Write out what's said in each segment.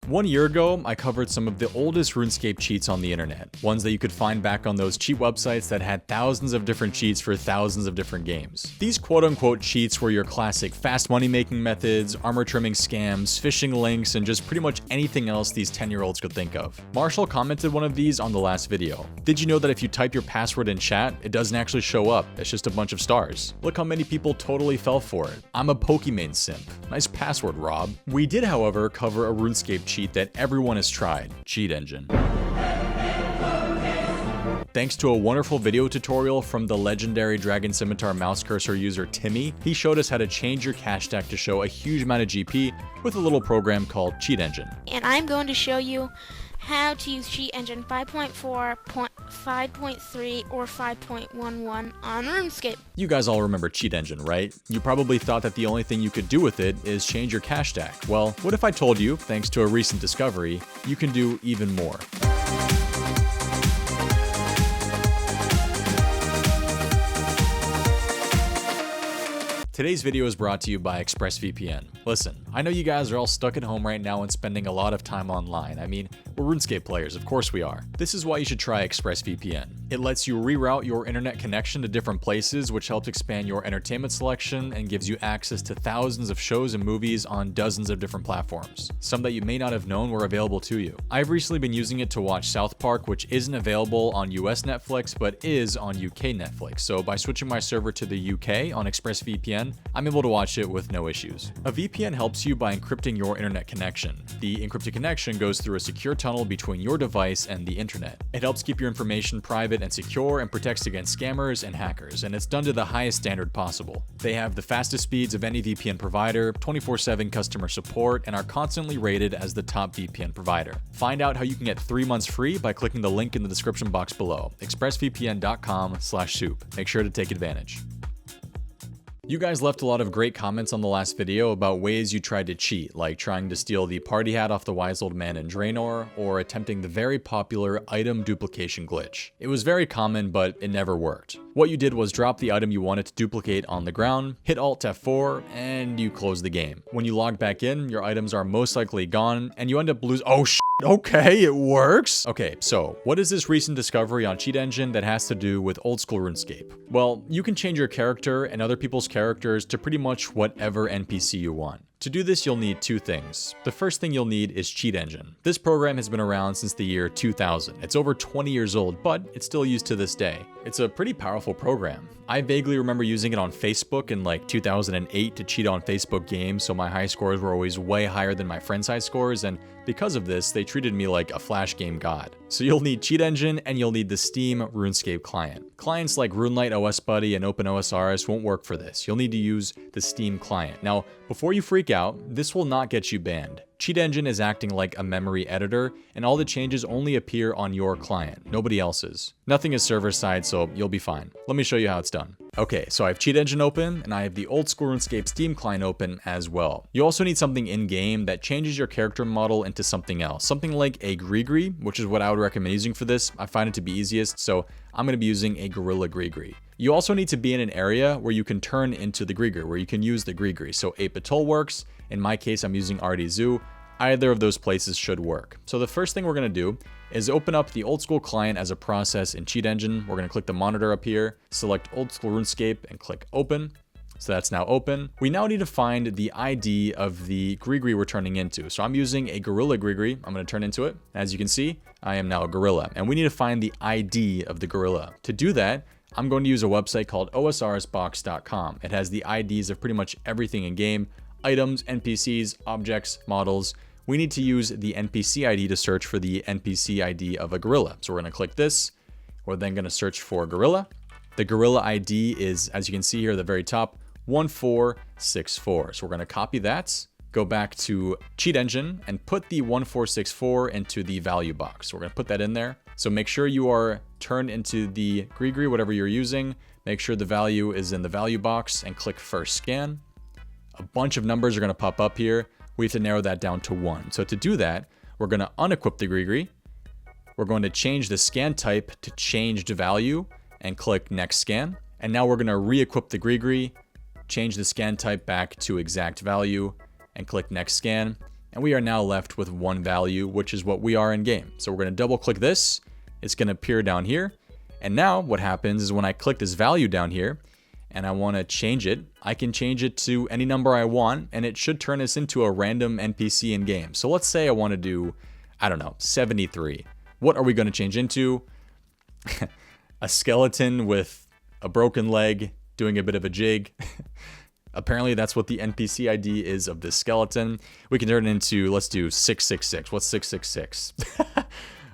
1 year ago, I covered some of the oldest RuneScape cheats on the internet, ones that you could find back on those cheat websites that had thousands of different cheats for thousands of different games. These quote-unquote cheats were your classic fast money-making methods, armor trimming scams, phishing links, and just pretty much anything else these 10-year-olds could think of. Marshall commented one of these on the last video. Did you know that if you type your password in chat, it doesn't actually show up, it's just a bunch of stars? Look how many people totally fell for it. I'm a Pokemon simp. Nice password, Rob. We did, however, cover a RuneScape cheat that everyone has tried, Cheat Engine. Thanks to a wonderful video tutorial from the legendary Dragon Scimitar mouse cursor user Timmy, he showed us how to change your cash stack to show a huge amount of GP with a little program called Cheat Engine. And I'm going to show you how to use Cheat Engine 5.4, 5.3, or 5.11 on RuneScape. You guys all remember Cheat Engine, right? You probably thought that the only thing you could do with it is change your cash stack. Well, what if I told you, thanks to a recent discovery, you can do even more? Today's video is brought to you by ExpressVPN. Listen, I know you guys are all stuck at home right now and spending a lot of time online. I mean, we're RuneScape players, of course we are. This is why you should try ExpressVPN. It lets you reroute your internet connection to different places, which helps expand your entertainment selection and gives you access to thousands of shows and movies on dozens of different platforms, some that you may not have known were available to you. I've recently been using it to watch South Park, which isn't available on US Netflix, but is on UK Netflix. So by switching my server to the UK on ExpressVPN, I'm able to watch it with no issues. A VPN helps you by encrypting your internet connection. The encrypted connection goes through a secure tunnel between your device and the internet. It helps keep your information private and secure and protects against scammers and hackers, and it's done to the highest standard possible. They have the fastest speeds of any VPN provider, 24/7 customer support, and are constantly rated as the top VPN provider. Find out how you can get 3 months free by clicking the link in the description box below, expressvpn.com/soup. Make sure to take advantage. You guys left a lot of great comments on the last video about ways you tried to cheat, like trying to steal the party hat off the wise old man in Draenor, or attempting the very popular item duplication glitch. It was very common, but it never worked. What you did was drop the item you wanted to duplicate on the ground, hit Alt F4, and you close the game. When you log back in, your items are most likely gone, and you end up losing— oh shit! Okay, it works! Okay, so what is this recent discovery on Cheat Engine that has to do with old school RuneScape? Well, you can change your character and other people's characters to pretty much whatever NPC you want. To do this, you'll need two things. The first thing you'll need is Cheat Engine. This program has been around since the year 2000. It's over 20 years old, but it's still used to this day. It's a pretty powerful program. I vaguely remember using it on Facebook in like 2008 to cheat on Facebook games, so my high scores were always way higher than my friends' high scores, and because of this, they treated me like a Flash game god. So you'll need Cheat Engine, and you'll need the Steam RuneScape client. Clients like RuneLite OS Buddy and OpenOSRS won't work for this. You'll need to use the Steam client. Now, before you freak out, this will not get you banned. Cheat Engine is acting like a memory editor, and all the changes only appear on your client, nobody else's. Nothing is server-side, so you'll be fine. Let me show you how it's done. Okay, so I have Cheat Engine open, and I have the old school RuneScape Steam client open as well. You also need something in-game that changes your character model into something else. Something like a Grigri, which is what I would recommend using for this. I find it to be easiest, so I'm going to be using a Gorilla Grigri. You also need to be in an area where you can turn into the Grigri, where you can use the Grigri. So 8-Bit works. In my case, I'm using RD Zoo. Either of those places should work. So the first thing we're going to do is open up the old school client as a process in Cheat Engine. We're going to click the monitor up here, select old school RuneScape, and click open. So that's now open. We now need to find the ID of the Grigri we're turning into. So I'm using a Gorilla Grigri. I'm going to turn into it. As you can see, I am now a gorilla, and we need to find the ID of the gorilla. To do that, I'm going to use a website called OSRSbox.com. It has the IDs of pretty much everything in game: items, NPCs, objects, models. We need to use the NPC ID to search for the NPC ID of a gorilla. So we're going to click this. We're then going to search for gorilla. The gorilla ID is, as you can see here at the very top, 1464. So we're going to copy that, go back to Cheat Engine, and put the 1464 into the value box. So we're going to put that in there. So make sure you are turned into the Grigri, whatever you're using. Make sure the value is in the value box and click first scan. A bunch of numbers are going to pop up here. We have to narrow that down to 1. So to do that, we're going to unequip the Grigri. We're going to change the scan type to changed value and click next scan. And now we're going to re-equip the Grigri, change the scan type back to exact value, and click next scan. and we are now left with one value, which is what we are in game. So we're going to double click this. It's going to appear down here. And now what happens is when I click this value down here and I want to change it, I can change it to any number I want, and it should turn us into a random NPC in game. So let's say I want to do, I don't know, 73. What are we going to change into? A skeleton with a broken leg doing a bit of a jig. Apparently that's what the NPC ID is of this skeleton. We can turn it into, let's do 666. What's 666?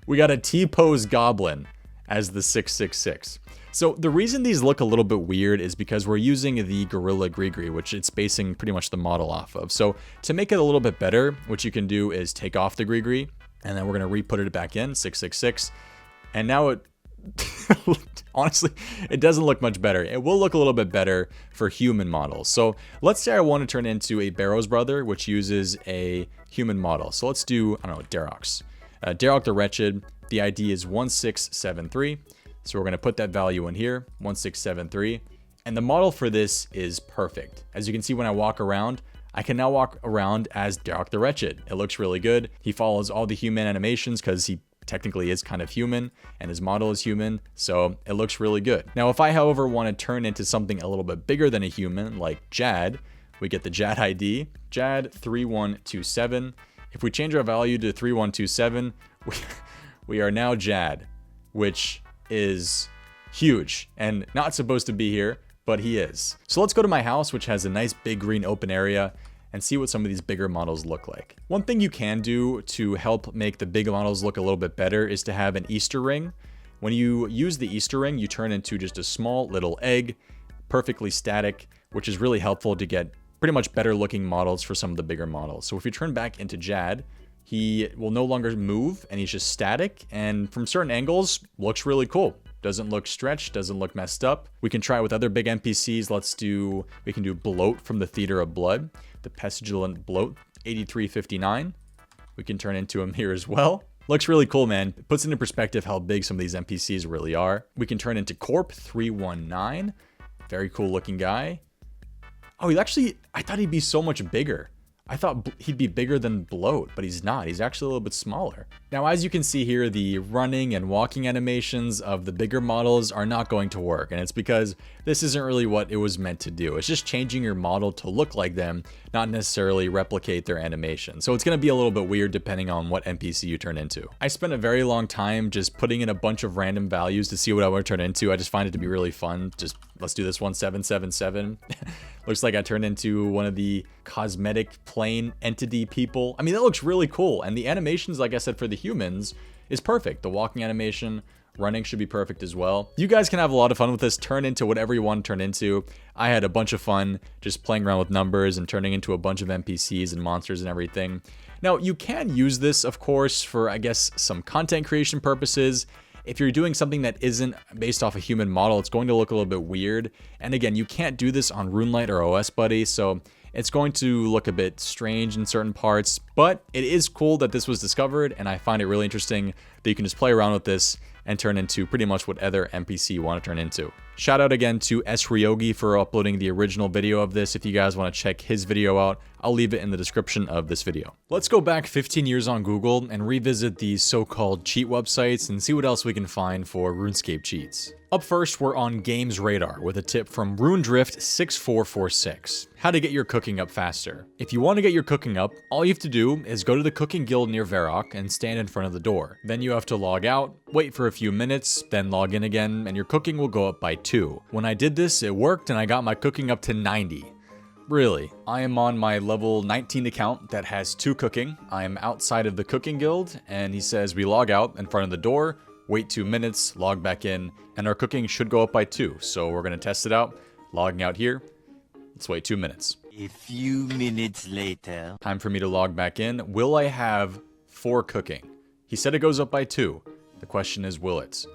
We got a T-pose goblin as the 666. So the reason these look a little bit weird is because we're using the Gorilla Grigri, which it's basing pretty much the model off of. So to make it a little bit better, what you can do is take off the Grigri, and then we're going to re-put it back in, 666. And now it... honestly, it doesn't look much better. It will look a little bit better for human models. So let's say I want to turn into a Barrow's brother, which uses a human model. So let's do, I don't know, Darrox. Darroch the Wretched, the ID is 1673. So we're going to put that value in here, 1673. And the model for this is perfect. As you can see, when I walk around, I can now walk around as Darroch the Wretched. It looks really good. He follows all the human animations because he technically is kind of human, and his model is human, so it looks really good. Now, if I, however, want to turn into something a little bit bigger than a human, like Jad, we get the Jad ID, Jad 3127. If we change our value to 3127, we are now Jad, which is huge and not supposed to be here, but he is. So let's go to my house, which has a nice big green open area, and see what some of these bigger models look like. One thing you can do to help make the big models look a little bit better is to have an Easter ring. When you use the Easter ring, you turn into just a small little egg, perfectly static, which is really helpful to get pretty much better looking models for some of the bigger models. So if you turn back into Jad, he will no longer move and he's just static, and from certain angles looks really cool. Doesn't look stretched, doesn't look messed up. We can try it with other big NPCs. We can do Bloat from the Theater of Blood. The Pestilent Bloat, 8359. We can turn into him here as well. Looks really cool, man. It puts into perspective how big some of these NPCs really are. We can turn into Corp 319. Very cool looking guy. Oh, I thought he'd be so much bigger. I thought he'd be bigger than Bloat, but he's not. He's actually a little bit smaller. Now, as you can see here, the running and walking animations of the bigger models are not going to work, and it's because this isn't really what it was meant to do. It's just changing your model to look like them, not necessarily replicate their animation. So it's going to be a little bit weird depending on what NPC you turn into. I spent a very long time just putting in a bunch of random values to see what I would turn into. I just find it to be really fun. Just let's do this 1777. Looks like I turned into one of the cosmetic plane entity people. I mean, that looks really cool. And the animations, like I said, for the humans is perfect. The walking animation, running should be perfect as well. You guys can have a lot of fun with this. Turn into whatever you want to turn into. I had a bunch of fun just playing around with numbers and turning into a bunch of NPCs and monsters and everything. Now, you can use this, of course, for, I guess, some content creation purposes. If you're doing something that isn't based off a human model, it's going to look a little bit weird. And again, you can't do this on RuneLite or OS Buddy, so it's going to look a bit strange in certain parts, but it is cool that this was discovered, and I find it really interesting that you can just play around with this and turn into pretty much whatever NPC you want to turn into. Shout out again to S-Ryogi for uploading the original video of this. If you guys want to check his video out, I'll leave it in the description of this video. Let's go back 15 years on Google and revisit these so-called cheat websites and see what else we can find for RuneScape cheats. Up first, we're on Games Radar with a tip from RuneDrift6446. How to get your cooking up faster. If you want to get your cooking up, all you have to do is go to the cooking guild near Varrock and stand in front of the door. Then you have to log out, wait for a few minutes, then log in again, and your cooking will go up by 2. When I did this, it worked and I got my cooking up to 90. Really, I am on my level 19 account that has 2 cooking. I am outside of the cooking guild, and he says we log out in front of the door, wait 2 minutes, log back in, and our cooking should go up by 2. So we're gonna test it out. Logging out here. Let's wait 2 minutes. A few minutes later. Time for me to log back in. Will I have 4 cooking? He said it goes up by 2. The question is, will it?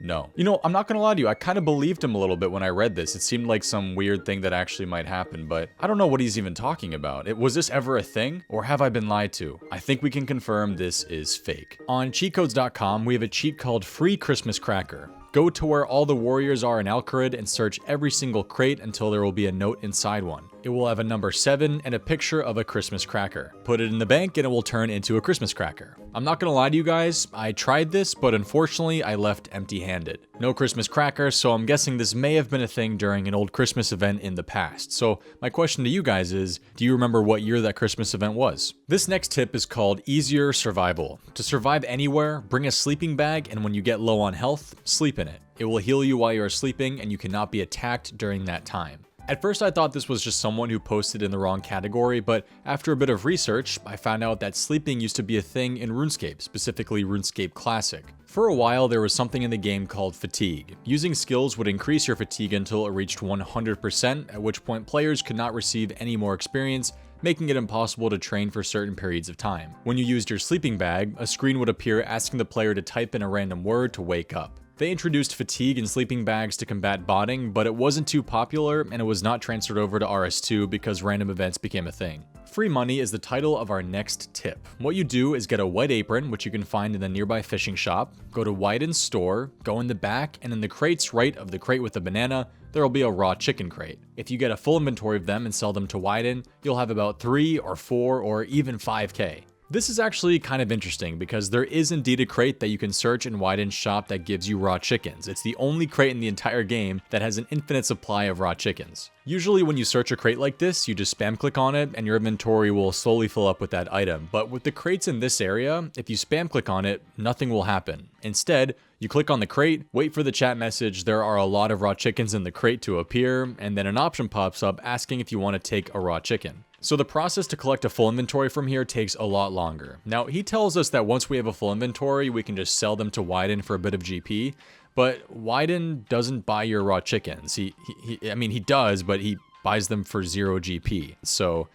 No. You know, I'm not gonna lie to you, I kind of believed him a little bit when I read this. It seemed like some weird thing that actually might happen, but I don't know what he's even talking about. Was this ever a thing, or have I been lied to? I think we can confirm this is fake. On cheatcodes.com, we have a cheat called Free Christmas Cracker. Go to where all the warriors are in Alcarid and search every single crate until there will be a note inside one. It will have a number 7 and a picture of a Christmas cracker. Put it in the bank and it will turn into a Christmas cracker. I'm not gonna lie to you guys, I tried this, but unfortunately I left empty-handed. No Christmas cracker, so I'm guessing this may have been a thing during an old Christmas event in the past. So my question to you guys is, do you remember what year that Christmas event was? This next tip is called Easier Survival. To survive anywhere, bring a sleeping bag, and when you get low on health, sleep in it. It will heal you while you are sleeping, and you cannot be attacked during that time. At first I thought this was just someone who posted in the wrong category, but after a bit of research, I found out that sleeping used to be a thing in RuneScape, specifically RuneScape Classic. For a while, there was something in the game called fatigue. Using skills would increase your fatigue until it reached 100%, at which point players could not receive any more experience, making it impossible to train for certain periods of time. When you used your sleeping bag, a screen would appear asking the player to type in a random word to wake up. They introduced fatigue and sleeping bags to combat botting, but it wasn't too popular and it was not transferred over to RS2 because random events became a thing. Free money is the title of our next tip. What you do is get a white apron, which you can find in the nearby fishing shop, go to Wyden's store, go in the back, and in the crates right of the crate with the banana, there will be a raw chicken crate. If you get a full inventory of them and sell them to Wyden, you'll have about 3 or 4 or even 5k. This is actually kind of interesting because there is indeed a crate that you can search in Wyden's shop that gives you raw chickens. It's the only crate in the entire game that has an infinite supply of raw chickens. Usually when you search a crate like this, you just spam click on it and your inventory will slowly fill up with that item. But with the crates in this area, if you spam click on it, nothing will happen. Instead, you click on the crate, wait for the chat message, there are a lot of raw chickens in the crate to appear, and then an option pops up asking if you want to take a raw chicken. So the process to collect a full inventory from here takes a lot longer. Now, he tells us that once we have a full inventory, we can just sell them to Wyden for a bit of GP, but Wyden doesn't buy your raw chickens. I mean, he does, but he buys them for 0 GP. So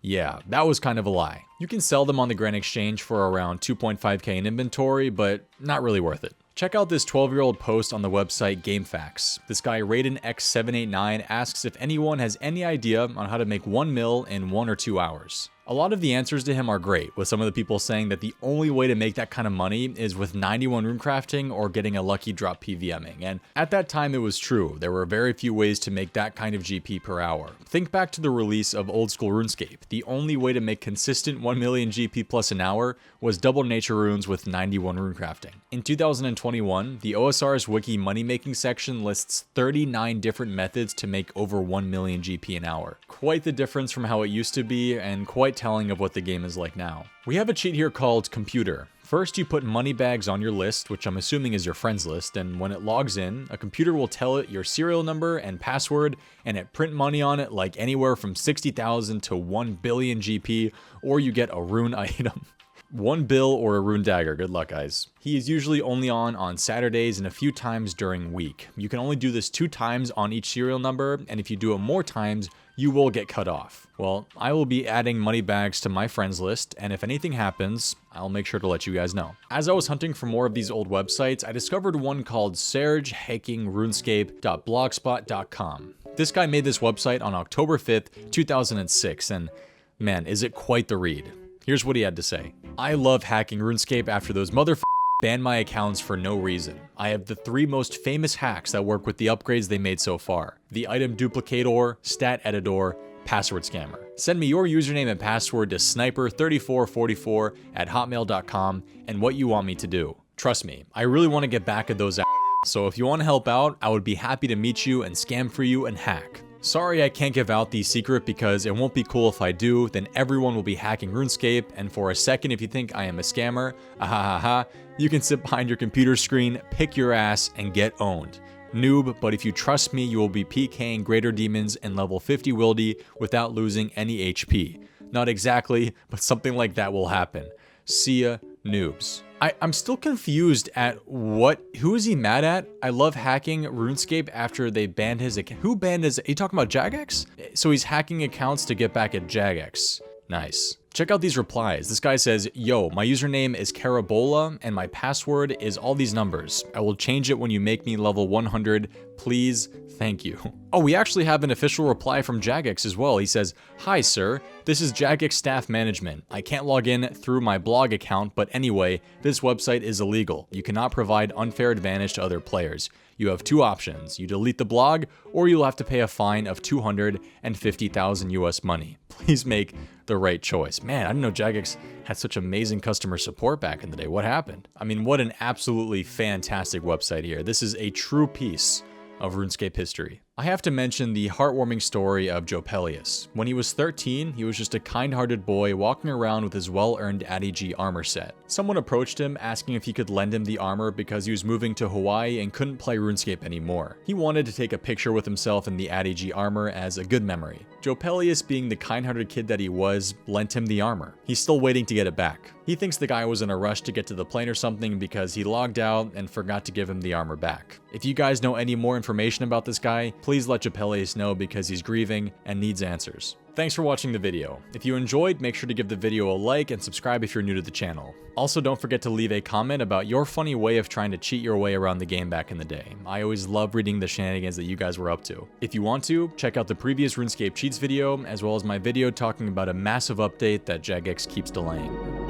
yeah, that was kind of a lie. You can sell them on the Grand Exchange for around 2.5k in inventory, but not really worth it. Check out this 12-year-old post on the website GameFAQs. This guy RaidenX789 asks if anyone has any idea on how to make 1 mil in 1 or 2 hours. A lot of the answers to him are great, with some of the people saying that the only way to make that kind of money is with 91 runecrafting or getting a lucky drop PVMing, and at that time it was true. There were very few ways to make that kind of GP per hour. Think back to the release of old school RuneScape. The only way to make consistent 1 million GP plus an hour was double nature runes with 91 runecrafting. In 2021, the OSRS wiki money-making section lists 39 different methods to make over 1 million GP an hour. Quite the difference from how it used to be, and quite telling of what the game is like now. We have a cheat here called Computer. First, you put money bags on your list, which I'm assuming is your friends list, and when it logs in, a computer will tell it your serial number and password, and it print money on it like anywhere from 60,000 to 1 billion GP, or you get a rune item. 1 bill or a rune dagger, good luck guys. He is usually only on Saturdays and a few times during week. You can only do this 2 times on each serial number, and if you do it more times, you will get cut off. Well, I will be adding money bags to my friends list, and if anything happens, I'll make sure to let you guys know. As I was hunting for more of these old websites, I discovered one called sergehackingrunесcape.blogspot.com. This guy made this website on October 5th, 2006, and man, is it quite the read. Here's what he had to say. I love hacking RuneScape after those motherfuckers banned my accounts for no reason. I have the 3 most famous hacks that work with the upgrades they made so far. The item duplicator, stat editor, password scammer. Send me your username and password to sniper3444@hotmail.com and what you want me to do. Trust me, I really want to get back at those so if you want to help out, I would be happy to meet you and scam for you and hack. Sorry I can't give out the secret because it won't be cool if I do, then everyone will be hacking RuneScape, and for a second if you think I am a scammer, you can sit behind your computer screen, pick your ass, and get owned. Noob, but if you trust me, you will be PKing Greater Demons and level 50 Wildy without losing any HP. Not exactly, but something like that will happen. See ya, noobs. I'm still confused at who is he mad at? I love hacking RuneScape after they banned his account. Who banned his, are you talking about Jagex? So he's hacking accounts to get back at Jagex. Nice. Check out these replies. This guy says, yo, my username is Carabola and my password is all these numbers. I will change it when you make me level 100. Please, thank you. Oh, we actually have an official reply from Jagex as well. He says, hi sir, this is Jagex staff management. I can't log in through my blog account, but anyway, this website is illegal. You cannot provide unfair advantage to other players. You have two options. You delete the blog, or you'll have to pay a fine of 250,000 US money. Please make the right choice. Man, I didn't know Jagex had such amazing customer support back in the day. What happened? I mean, what an absolutely fantastic website here. This is a true piece of RuneScape history. I have to mention the heartwarming story of Jopelius. When he was 13, he was just a kind-hearted boy walking around with his well-earned ADG armor set. Someone approached him asking if he could lend him the armor because he was moving to Hawaii and couldn't play RuneScape anymore. He wanted to take a picture with himself in the ADG armor as a good memory. Jopelius, being the kind-hearted kid that he was, lent him the armor. He's still waiting to get it back. He thinks the guy was in a rush to get to the plane or something because he logged out and forgot to give him the armor back. If you guys know any more information about this guy, please let Jopelius know because he's grieving and needs answers. Thanks for watching the video. If you enjoyed, make sure to give the video a like and subscribe if you're new to the channel. Also, don't forget to leave a comment about your funny way of trying to cheat your way around the game back in the day. I always love reading the shenanigans that you guys were up to. If you want to, check out the previous RuneScape cheats video, as well as my video talking about a massive update that Jagex keeps delaying.